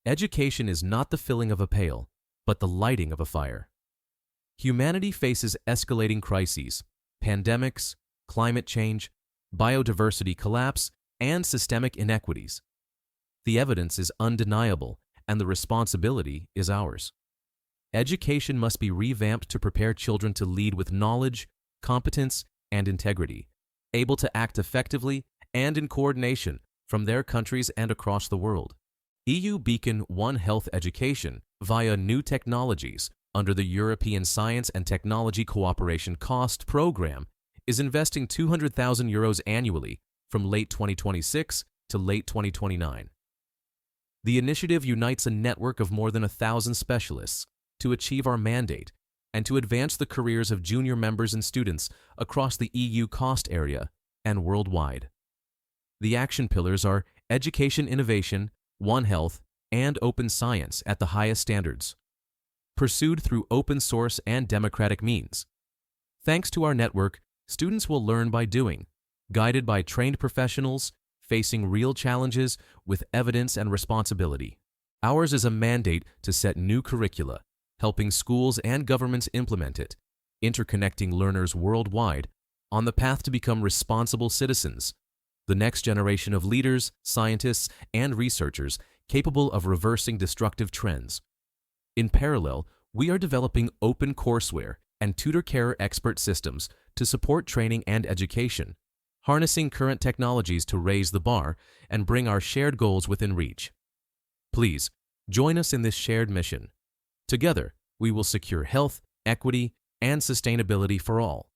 Education is not the filling of a pail, but the lighting of a fire. Humanity faces escalating crises, pandemics, climate change, biodiversity collapse, and systemic inequities. The evidence is undeniable, and the responsibility is ours. Education must be revamped to prepare children to lead with knowledge, competence, and integrity, able to act effectively and in coordination from their countries and across the world. EU Beacon One Health Education, via new technologies under the European Science and Technology Cooperation Cost Program, is investing €200,000 annually from late 2026 to late 2029. The initiative unites a network of more than 1,000 specialists to achieve our mandate and to advance the careers of junior members and students across the EU cost area and worldwide. The action pillars are education innovation, One Health, and open science at the highest standards, pursued through open source and democratic means. Thanks to our network, students will learn by doing, guided by trained professionals, facing real challenges with evidence and responsibility. Ours is a mandate to set new curricula, helping schools and governments implement it, interconnecting learners worldwide on the path to become responsible citizens, the next generation of leaders, scientists, and researchers capable of reversing destructive trends. In parallel, we are developing open courseware and tutor care expert systems to support training and education, harnessing current technologies to raise the bar and bring our shared goals within reach. Please, join us in this shared mission. Together, we will secure health, equity, and sustainability for all.